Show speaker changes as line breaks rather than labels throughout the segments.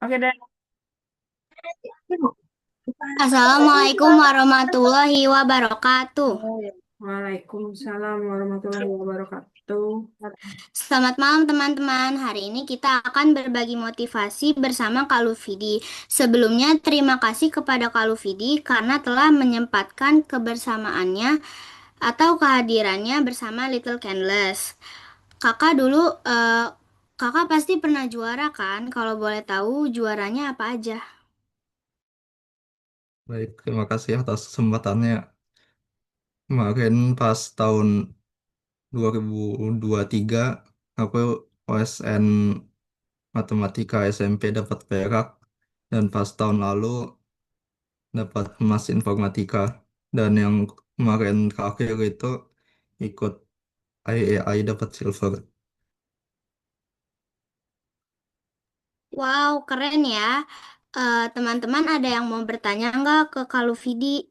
Oke deh.
Assalamualaikum warahmatullahi wabarakatuh.
Waalaikumsalam warahmatullahi wabarakatuh.
Selamat malam teman-teman. Hari ini kita akan berbagi motivasi bersama Kak Lufidi. Sebelumnya terima kasih kepada Kak Lufidi karena telah menyempatkan kebersamaannya atau kehadirannya bersama Little Candless. Kakak dulu, kakak pasti pernah juara kan? Kalau boleh tahu juaranya apa aja?
Baik, terima kasih atas kesempatannya. Kemarin pas tahun 2023, aku OSN Matematika SMP dapat perak, dan pas tahun lalu dapat emas informatika. Dan yang kemarin terakhir itu ikut IAI dapat silver.
Wow, keren ya. Teman-teman ada yang mau bertanya nggak ke Kak Lufidi?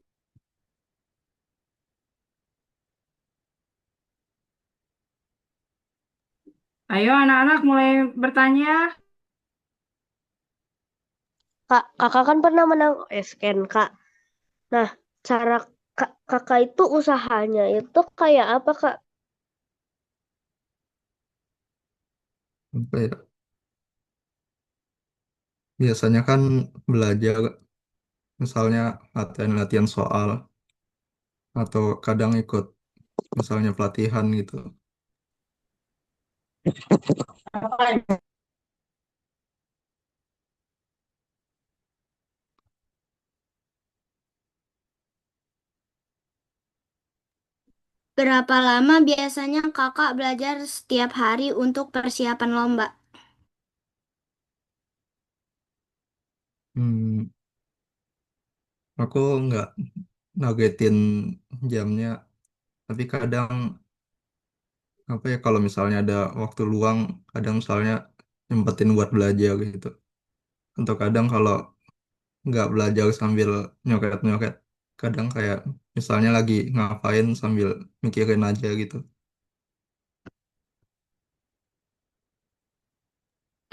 Ayo anak-anak mulai bertanya.
Kak, kakak kan pernah menang SKN, Kak. Nah, cara kakak itu usahanya itu kayak apa, Kak?
Apa ya? Biasanya kan belajar, misalnya latihan-latihan soal, atau kadang ikut misalnya pelatihan gitu.
Berapa lama biasanya kakak belajar setiap hari untuk persiapan lomba?
Hmm, aku nggak nargetin jamnya, tapi kadang apa ya, kalau misalnya ada waktu luang, kadang misalnya nyempetin buat belajar gitu. Untuk kadang kalau nggak belajar sambil nyoret-nyoret, kadang kayak misalnya lagi ngapain sambil mikirin aja gitu.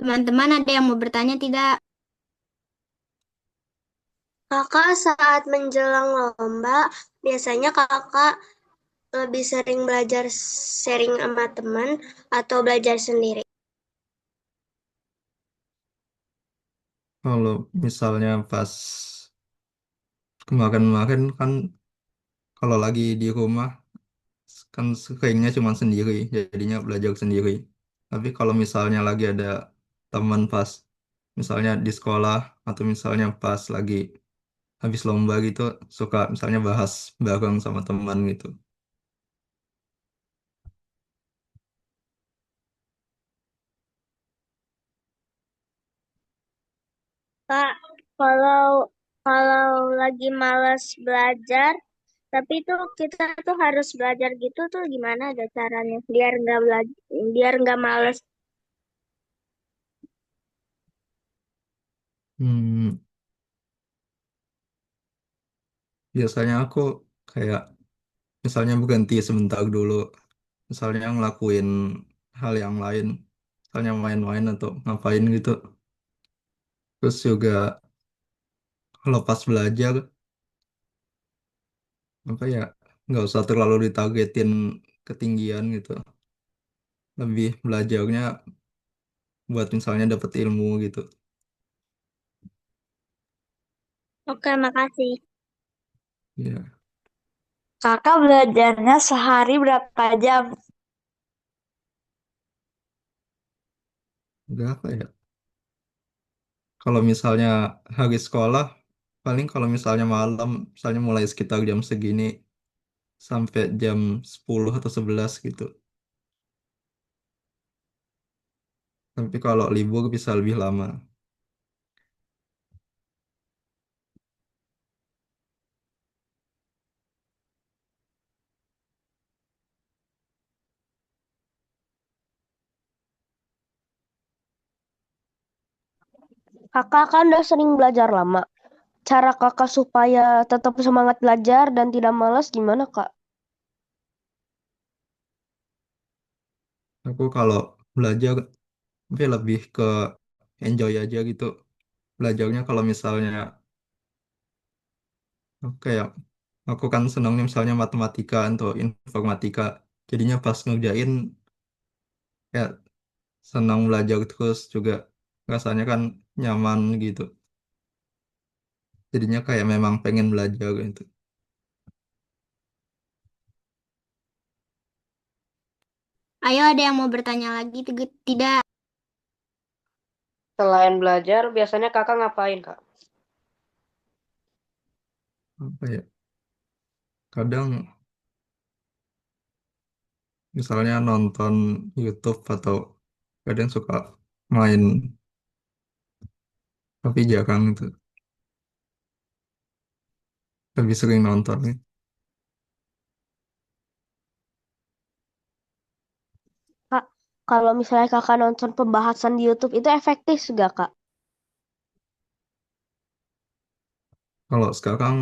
Teman-teman ada yang mau bertanya tidak?
Kakak saat menjelang lomba, biasanya kakak lebih sering belajar sharing sama teman atau belajar sendiri?
Kalau misalnya pas kemarin-kemarin kan, kalau lagi di rumah kan seringnya cuma sendiri, jadinya belajar sendiri. Tapi kalau misalnya lagi ada teman, pas misalnya di sekolah atau misalnya pas lagi habis lomba gitu, suka misalnya bahas bareng sama teman gitu.
Kak, kalau kalau lagi malas belajar, tapi tuh kita tuh harus belajar gitu tuh gimana ada caranya biar nggak belajar, biar nggak malas.
Hmm, biasanya aku kayak misalnya berhenti sebentar dulu, misalnya ngelakuin hal yang lain, misalnya main-main atau ngapain gitu. Terus juga kalau pas belajar, apa ya, nggak usah terlalu ditargetin ketinggian gitu, lebih belajarnya buat misalnya dapet ilmu gitu.
Oke, makasih.
Ya,
Kakak belajarnya sehari berapa jam?
udah apa ya, kalau misalnya hari sekolah, paling kalau misalnya malam, misalnya mulai sekitar jam segini sampai jam 10 atau 11 gitu. Tapi kalau libur bisa lebih lama.
Kakak kan udah sering belajar lama. Cara kakak supaya tetap semangat belajar dan tidak malas gimana, Kak?
Aku kalau belajar tapi lebih ke enjoy aja gitu. belajarnya kalau misalnya kayak aku kan senangnya misalnya matematika atau informatika. Jadinya pas ngerjain kayak senang belajar terus juga rasanya kan nyaman gitu. Jadinya kayak memang pengen belajar gitu.
Ayo, ada yang mau bertanya lagi? Tidak.
Selain belajar, biasanya kakak ngapain, Kak?
Apa ya? Kadang misalnya nonton YouTube atau kadang suka main tapi jarang itu. Lebih sering nonton nih.
Kak, kalau misalnya kakak nonton pembahasan di YouTube itu efektif juga, Kak?
Kalau sekarang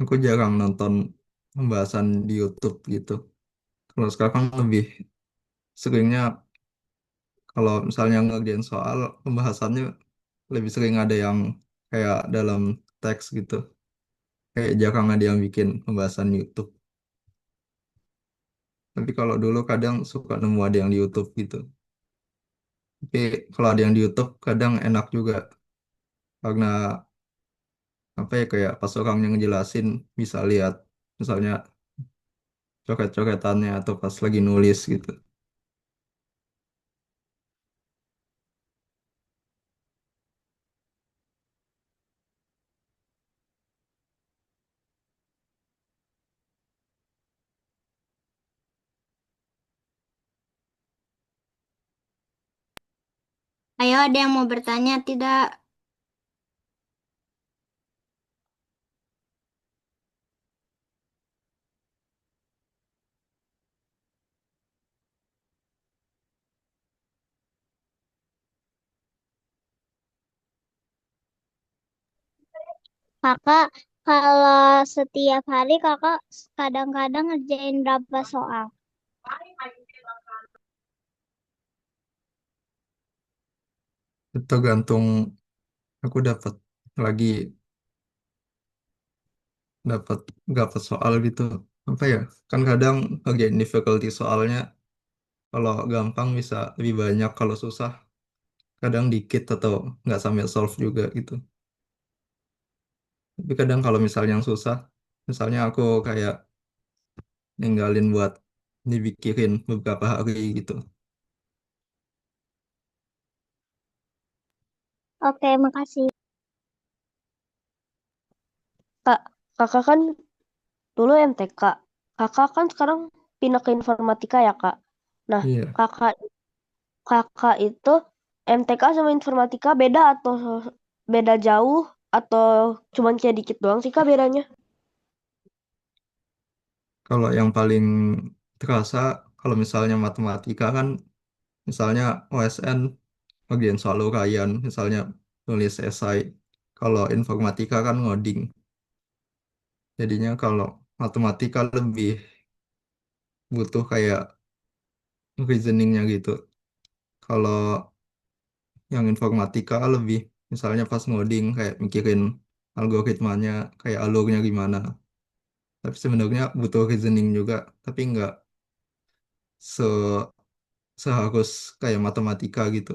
aku jarang nonton pembahasan di YouTube gitu. Kalau sekarang lebih seringnya kalau misalnya ngerjain soal pembahasannya lebih sering ada yang kayak dalam teks gitu. Kayak jarang ada yang bikin pembahasan YouTube. Tapi kalau dulu kadang suka nemu ada yang di YouTube gitu. Tapi kalau ada yang di YouTube kadang enak juga karena apa ya kayak pas orang yang ngejelasin bisa lihat misalnya coret-coretannya atau pas lagi nulis gitu.
Ayo, ada yang mau bertanya? Tidak.
Kakak, kalau setiap hari kakak kadang-kadang ngerjain berapa soal?
Itu tergantung aku lagi dapat dapat soal gitu. Apa ya? Kan kadang ngerjain difficulty soalnya kalau gampang bisa lebih banyak kalau susah kadang dikit atau nggak sampai solve juga gitu. Tapi kadang kalau misalnya yang susah, misalnya aku kayak ninggalin buat dipikirin beberapa hari gitu.
Oke, makasih.
Kak, kakak kan dulu MTK. Kakak kan sekarang pindah ke informatika ya, Kak? Nah,
Iya.
kakak kakak itu MTK sama informatika beda atau beda jauh atau cuman kayak dikit doang sih, Kak, bedanya?
Kalau yang paling terasa kalau misalnya matematika kan misalnya OSN bagian soal uraian, misalnya nulis esai. Kalau informatika kan ngoding. Jadinya kalau matematika lebih butuh kayak reasoningnya gitu. Kalau yang informatika lebih misalnya pas ngoding kayak mikirin algoritmanya, kayak alurnya gimana. Tapi sebenarnya butuh reasoning juga, tapi nggak se seharus kayak matematika gitu.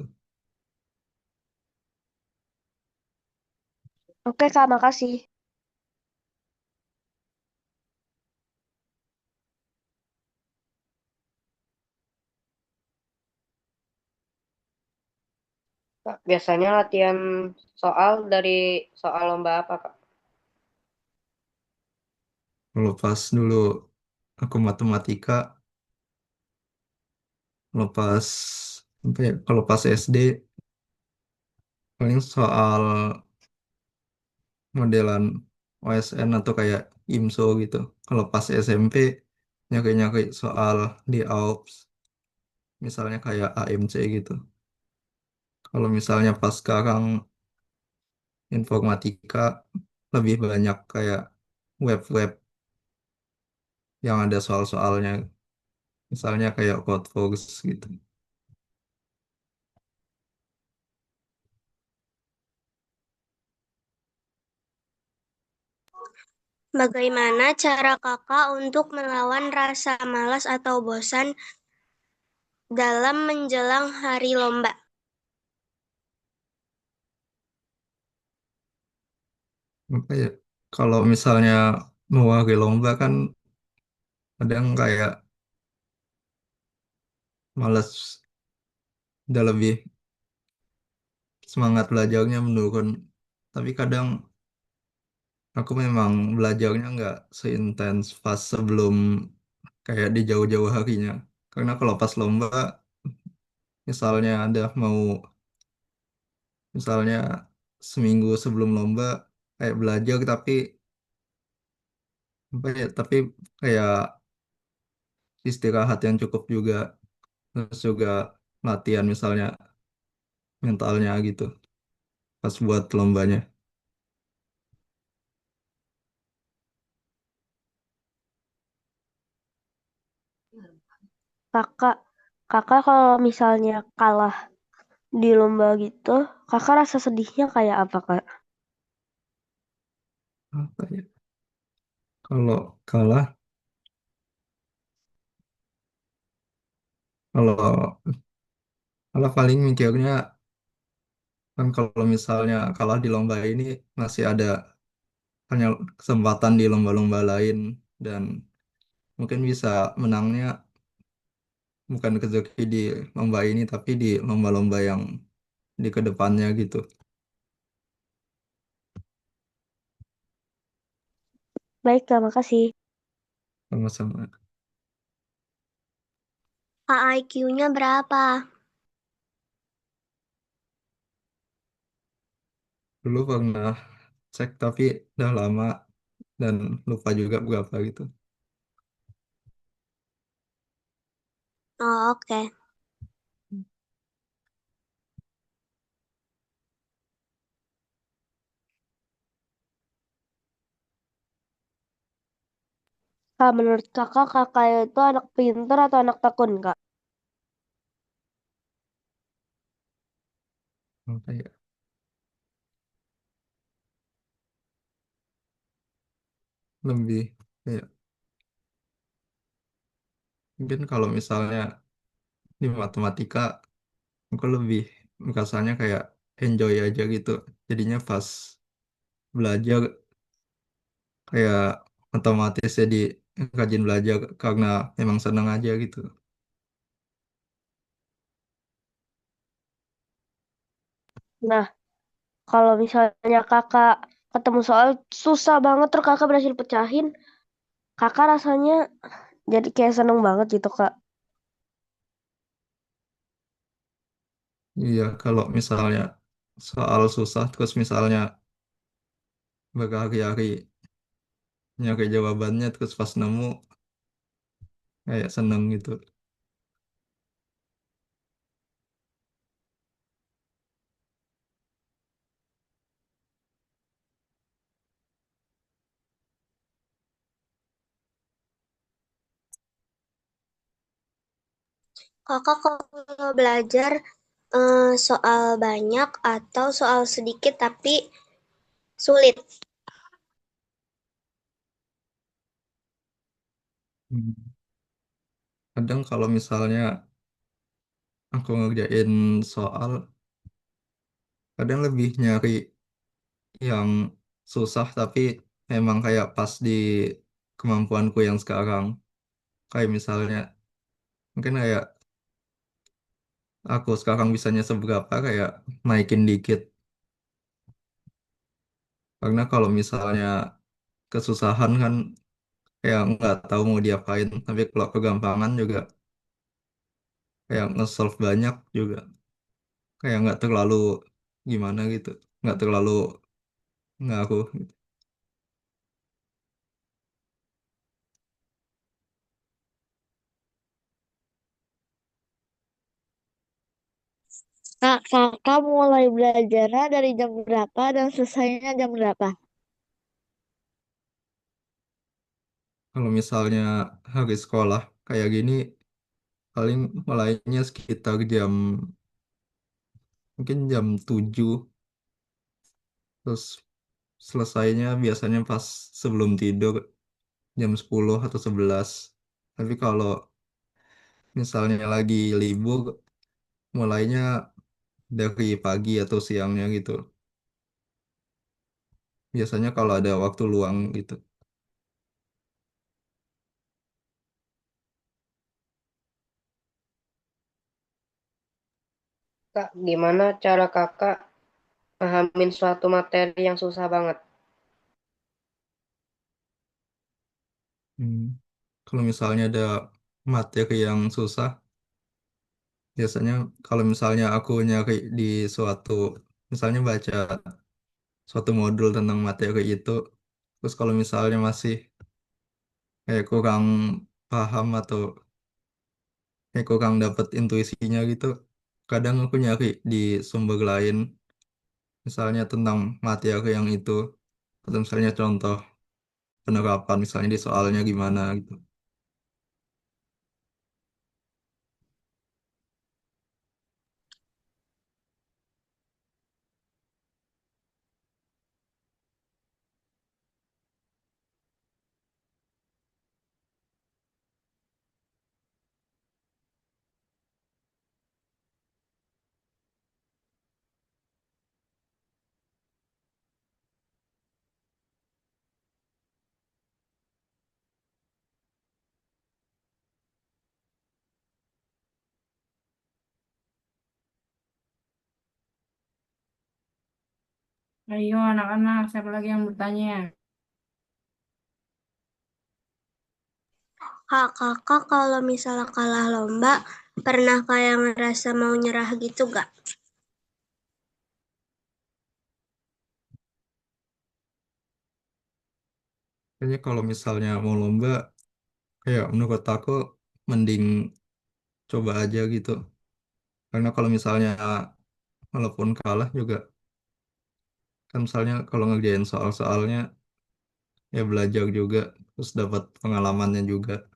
Oke, Kak, makasih. Kak, biasanya latihan soal dari soal lomba apa, Kak?
Kalau pas dulu aku matematika, kalau pas apa ya, kalau pas SD paling soal modelan OSN atau kayak IMSO gitu. Kalau pas SMP nyari-nyari soal di AUPS, misalnya kayak AMC gitu. Kalau misalnya pas sekarang informatika lebih banyak kayak web-web yang ada soal-soalnya, misalnya kayak Codeforce gitu.
Bagaimana cara kakak untuk melawan rasa malas atau bosan dalam menjelang hari lomba?
Apa ya? Kalau misalnya mewakili lomba kan kadang kayak males, udah lebih semangat belajarnya menurun. Tapi kadang aku memang belajarnya nggak seintens pas sebelum kayak di jauh-jauh harinya. Karena kalau pas lomba, misalnya ada mau, misalnya seminggu sebelum lomba kayak belajar tapi apa ya, tapi kayak istirahat yang cukup juga, terus juga latihan misalnya mentalnya gitu pas buat lombanya.
Kakak, kakak kalau misalnya kalah di lomba gitu, kakak rasa sedihnya kayak apa, Kak?
Apa ya? Kalau kalah, kalau kalah paling mikirnya kan kalau misalnya kalah di lomba ini masih ada hanya kesempatan di lomba-lomba lain dan mungkin bisa menangnya bukan rezeki di lomba ini tapi di lomba-lomba yang di kedepannya gitu.
Baik, Kak, makasih.
Sama-sama.
IQ-nya berapa?
Dulu pernah cek tapi udah lama dan lupa juga berapa gitu.
Oh, oke.
Kak, menurut kakak, kakak itu anak pinter atau anak tekun, Kak?
Apa ya? Lebih kayak mungkin kalau misalnya di matematika aku lebih merasanya kayak enjoy aja gitu. Jadinya pas belajar kayak otomatis jadi rajin belajar karena emang senang aja gitu.
Nah, kalau misalnya kakak ketemu soal susah banget terus kakak berhasil pecahin, kakak rasanya jadi kayak seneng banget gitu, Kak.
Iya, kalau misalnya soal susah terus misalnya berhari-hari nyari jawabannya terus pas nemu kayak seneng gitu.
Kakak kalau belajar soal banyak atau soal sedikit tapi sulit?
Hmm. Kadang kalau misalnya aku ngerjain soal, kadang lebih nyari yang susah tapi memang kayak pas di kemampuanku yang sekarang. Kayak misalnya, mungkin kayak aku sekarang bisanya seberapa kayak naikin dikit. Karena kalau misalnya kesusahan kan kayak nggak tahu mau diapain. Tapi kalau kegampangan juga kayak nge-solve banyak juga. Kayak nggak terlalu gimana gitu. Nggak terlalu ngaruh.
Kak, kakak mulai belajarnya dari jam berapa dan selesainya jam berapa?
Kalau misalnya hari sekolah kayak gini, paling mulainya sekitar jam, mungkin jam 7. Terus selesainya biasanya pas sebelum tidur jam 10 atau 11. Tapi kalau misalnya lagi libur, mulainya dari pagi atau siangnya gitu. Biasanya kalau ada waktu luang gitu.
Kak, gimana cara kakak pahamin suatu materi yang susah banget?
Hmm. Kalau misalnya ada materi yang susah, biasanya kalau misalnya aku nyari di suatu, misalnya baca suatu modul tentang materi itu, terus kalau misalnya masih kayak kurang paham atau kayak kurang dapet intuisinya gitu, kadang aku nyari di sumber lain, misalnya tentang materi yang itu, atau misalnya contoh penerapan, misalnya di soalnya gimana gitu.
Ayo anak-anak, siapa lagi yang bertanya?
Kak, kakak kalau misalnya kalah lomba, pernah kayak ngerasa mau nyerah gitu gak?
Kayaknya kalau misalnya mau lomba, kayak menurut aku mending coba aja gitu. Karena kalau misalnya walaupun kalah juga, kan misalnya kalau ngerjain soal-soalnya ya belajar juga, terus dapat pengalamannya juga.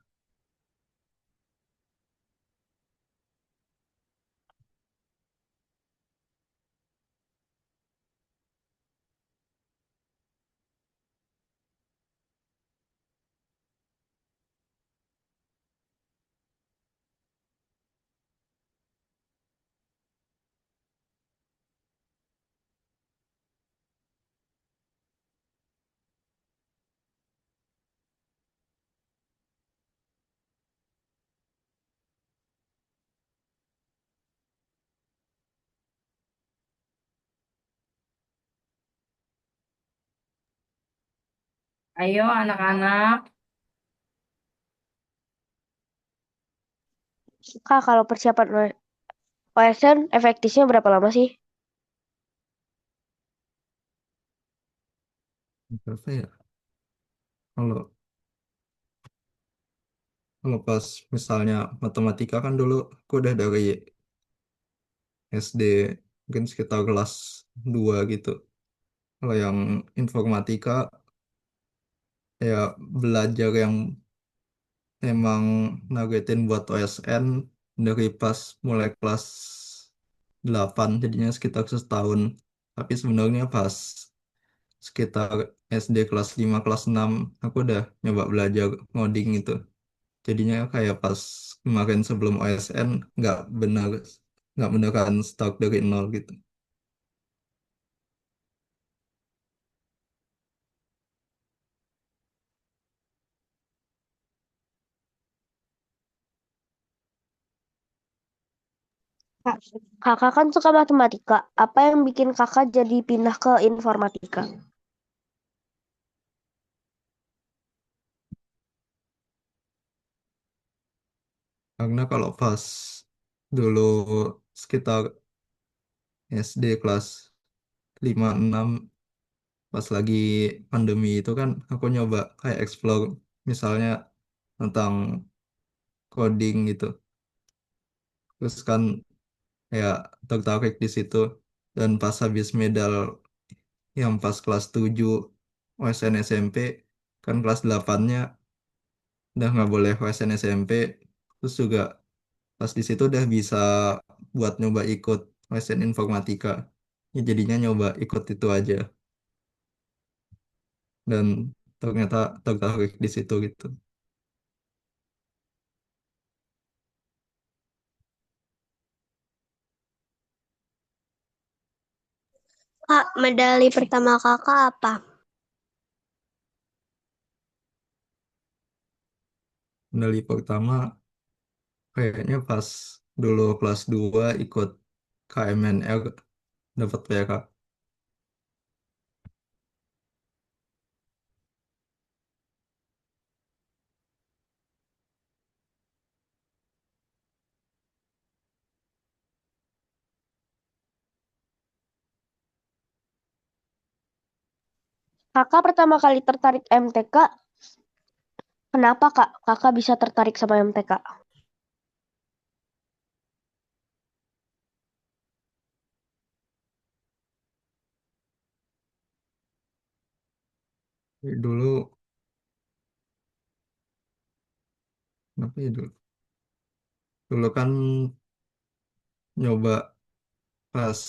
Ayo anak-anak.
Kak, kalau persiapan OSN efektifnya berapa lama sih?
Apa ya? Kalau kalau pas misalnya matematika kan dulu aku udah dari SD, mungkin sekitar kelas 2 gitu. Kalau yang informatika ya belajar yang emang nargetin buat OSN dari pas mulai kelas 8, jadinya sekitar setahun. Tapi sebenarnya pas sekitar SD kelas 5 kelas 6 aku udah nyoba belajar ngoding itu. Jadinya kayak pas kemarin sebelum OSN nggak benar nggak beneran start dari nol gitu.
Kak, kakak kan suka matematika. Apa yang bikin kakak jadi pindah ke informatika?
Karena kalau pas dulu sekitar SD kelas 5 6 pas lagi pandemi itu kan aku nyoba kayak explore misalnya tentang coding gitu. Terus kan ya tertarik di situ, dan pas habis medal yang pas kelas 7 OSN SMP, kan kelas 8-nya udah nggak boleh OSN SMP, terus juga pas di situ udah bisa buat nyoba ikut OSN informatika, ya jadinya nyoba ikut itu aja. dan ternyata tertarik di situ gitu.
Kak, medali pertama kakak apa?
Medali pertama kayaknya pas dulu kelas 2 ikut KMNR dapat perak.
Kakak pertama kali tertarik MTK, kenapa Kak? Kakak bisa tertarik sama MTK?
Dulu apa ya dulu? Dulu kan nyoba pas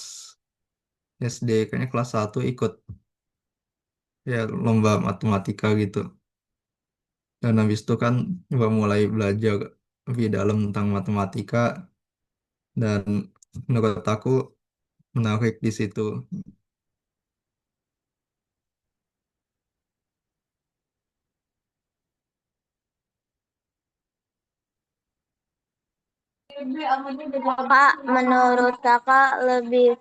SD kayaknya kelas 1 ikut ya lomba matematika gitu. Dan habis itu kan nyoba mulai belajar lebih dalam tentang matematika dan menurut aku menarik di situ.
Kak, menurut kakak lebih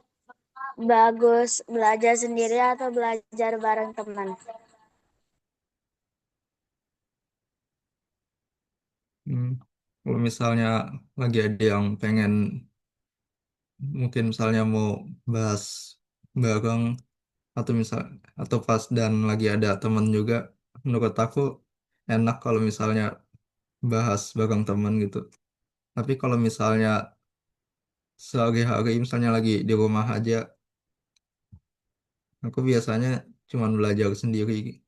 bagus belajar sendiri atau belajar bareng teman?
Hmm. Kalau misalnya lagi ada yang pengen mungkin misalnya mau bahas bareng atau atau pas dan lagi ada teman juga menurut aku enak kalau misalnya bahas bareng teman gitu. Tapi kalau misalnya sehari-hari misalnya lagi di rumah aja aku biasanya cuma belajar sendiri.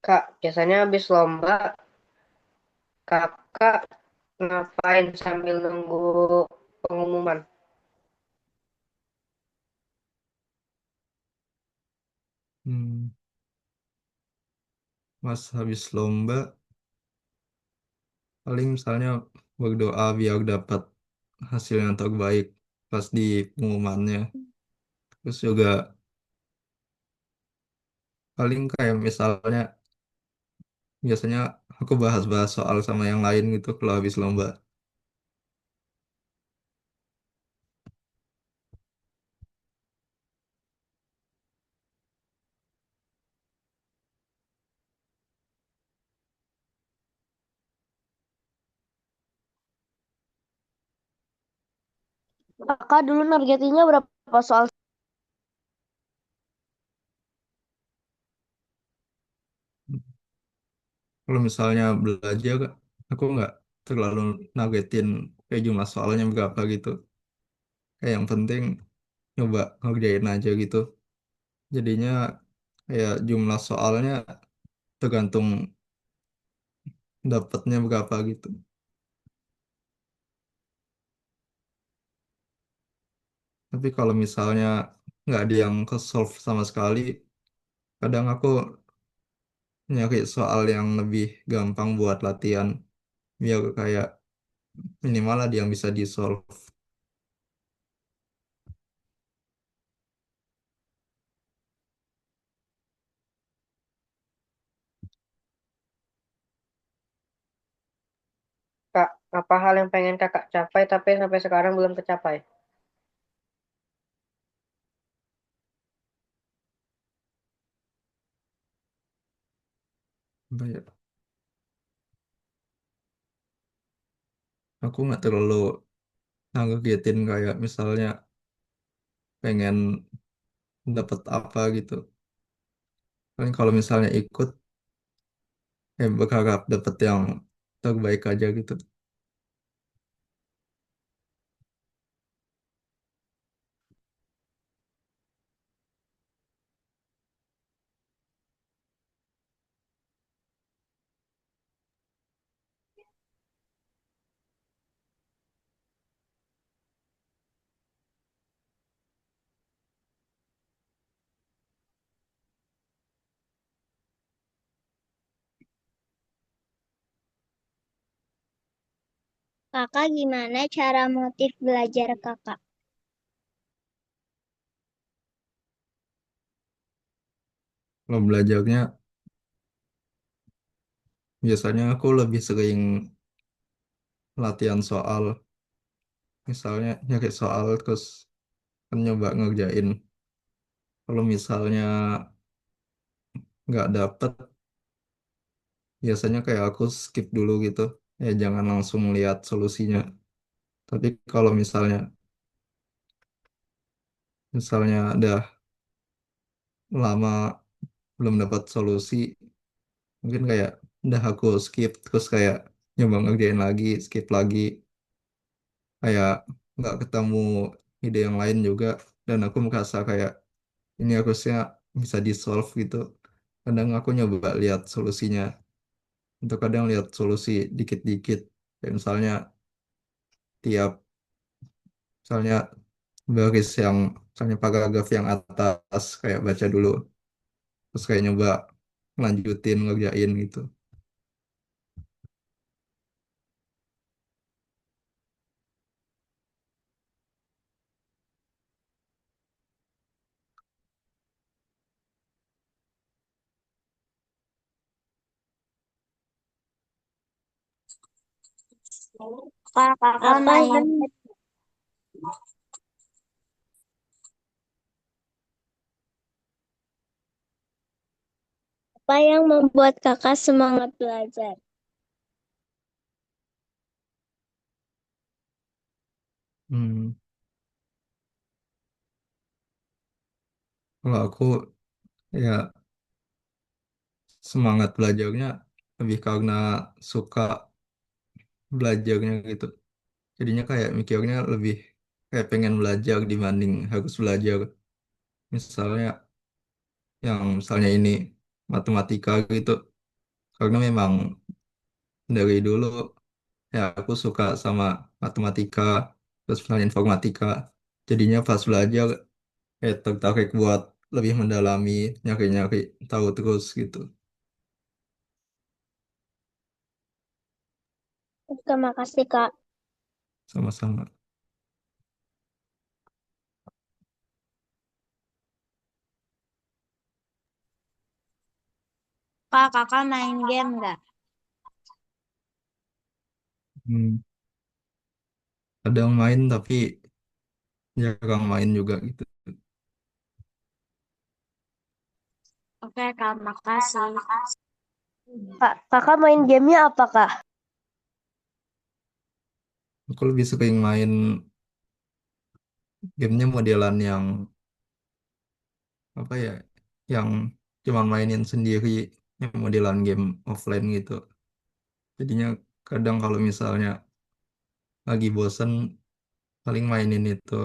Kak, biasanya habis lomba, kakak ngapain sambil nunggu pengumuman?
Hmm. Pas habis lomba paling misalnya berdoa biar dapat hasil yang terbaik pas di pengumumannya. Terus juga paling kayak misalnya biasanya aku bahas-bahas soal sama yang lain gitu kalau habis lomba.
Kakak dulu nargetinnya berapa soal?
Kalau misalnya belajar aku nggak terlalu nargetin kayak jumlah soalnya berapa gitu. Kayak yang penting nyoba ngerjain aja gitu. Jadinya kayak jumlah soalnya tergantung dapatnya berapa gitu. Tapi kalau misalnya nggak ada yang ke solve sama sekali, kadang aku nyari soal yang lebih gampang buat latihan biar kayak minimal ada yang bisa di solve.
Kak, apa hal yang pengen kakak capai tapi sampai sekarang belum tercapai?
Apa ya? Aku nggak terlalu ngagetin kayak misalnya pengen dapat apa gitu. Paling kalau misalnya ikut, berharap dapat yang terbaik aja gitu.
Kakak gimana cara motif belajar kakak?
Kalau belajarnya biasanya aku lebih sering latihan soal, misalnya nyari soal terus kan nyoba ngerjain. Kalau misalnya nggak dapet, biasanya kayak aku skip dulu gitu. Ya jangan langsung lihat solusinya. Tapi kalau misalnya udah lama belum dapat solusi, mungkin kayak udah aku skip terus kayak nyoba ngerjain lagi, skip lagi, kayak nggak ketemu ide yang lain juga, dan aku merasa kayak ini harusnya bisa di solve gitu. Kadang aku nyoba lihat solusinya, untuk kadang lihat solusi dikit-dikit, kayak tiap misalnya baris yang misalnya paragraf yang atas kayak baca dulu, terus kayak nyoba lanjutin ngerjain gitu.
Kakak main apa yang membuat kakak semangat belajar?
Hmm, Kalau aku ya semangat belajarnya lebih karena suka belajarnya gitu. Jadinya kayak mikirnya lebih kayak pengen belajar dibanding harus belajar. Misalnya misalnya ini matematika gitu. Karena memang dari dulu ya aku suka sama matematika, terus misalnya informatika. Jadinya pas belajar kayak tertarik buat lebih mendalami, nyari-nyari tahu terus gitu.
Terima kasih Kak.
Sama-sama.
Kak, kakak main game nggak?
Hmm. Kadang main tapi jarang main juga gitu.
Oke Kak, makasih.
Kakak main gamenya apa, Kak?
Aku lebih sering main gamenya modelan yang apa ya, yang cuma mainin sendiri, yang modelan game offline gitu. Jadinya kadang kalau misalnya lagi bosen paling mainin itu,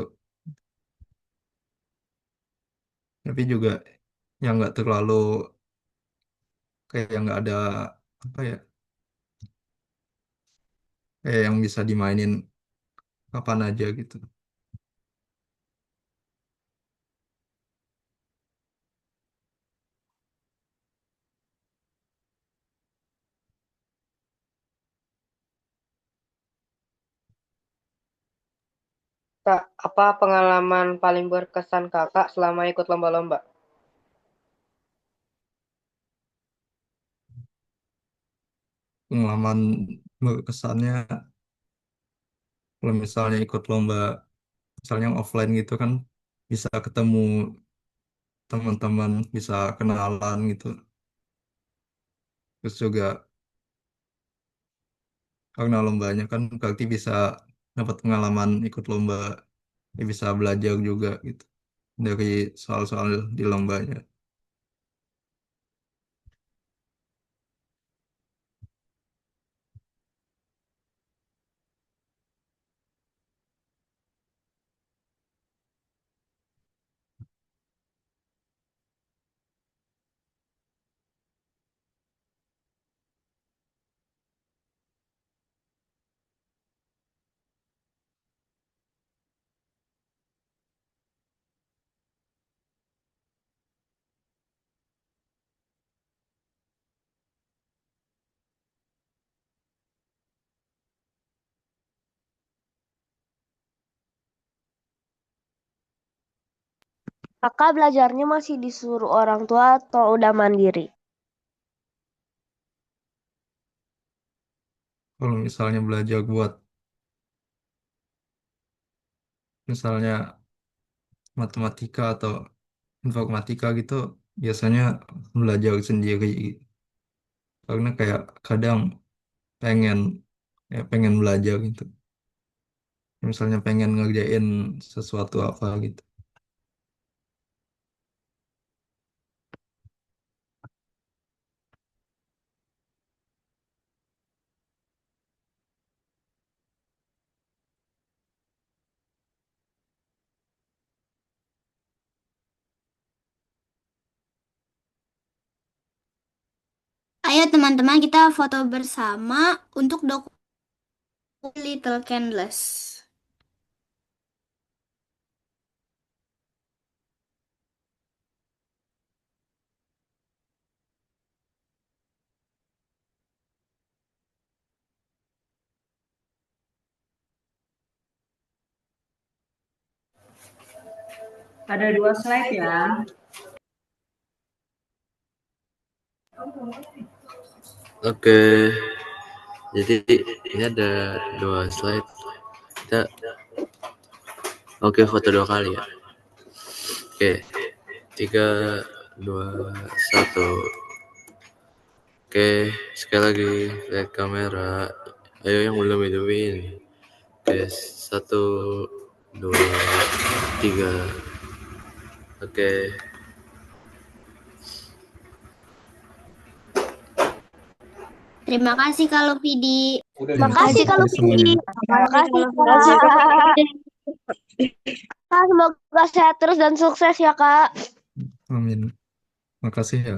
tapi juga yang nggak terlalu kayak yang nggak ada apa ya, kayak yang bisa dimainin kapan aja gitu.
Kak, apa pengalaman paling berkesan kakak selama ikut lomba-lomba?
Pengalaman berkesannya kalau misalnya ikut lomba, misalnya yang offline gitu kan, bisa ketemu teman-teman, bisa kenalan gitu. Terus juga karena lombanya kan berarti bisa dapat pengalaman ikut lomba, ya bisa belajar juga gitu dari soal-soal di lombanya.
Kakak belajarnya masih disuruh orang tua atau udah mandiri?
Kalau misalnya belajar buat misalnya matematika atau informatika gitu, biasanya belajar sendiri. Karena kayak kadang pengen pengen belajar gitu. Misalnya pengen ngerjain sesuatu apa gitu.
Ayo teman-teman kita foto bersama untuk dokumen Little Candles.
Ada 2 slide ya.
Oke, jadi ini ada 2 slide. Kita foto 2 kali ya. Oke, 3, 2, 1. Oke, sekali lagi lihat kamera. Ayo yang belum hidupin. Oke, 1, 2, 3. Oke.
Terima kasih kalau Vidi.
Makasih kalau
semuanya.
Makasih Kak. Semoga sehat terus dan sukses ya Kak.
Amin. Makasih ya.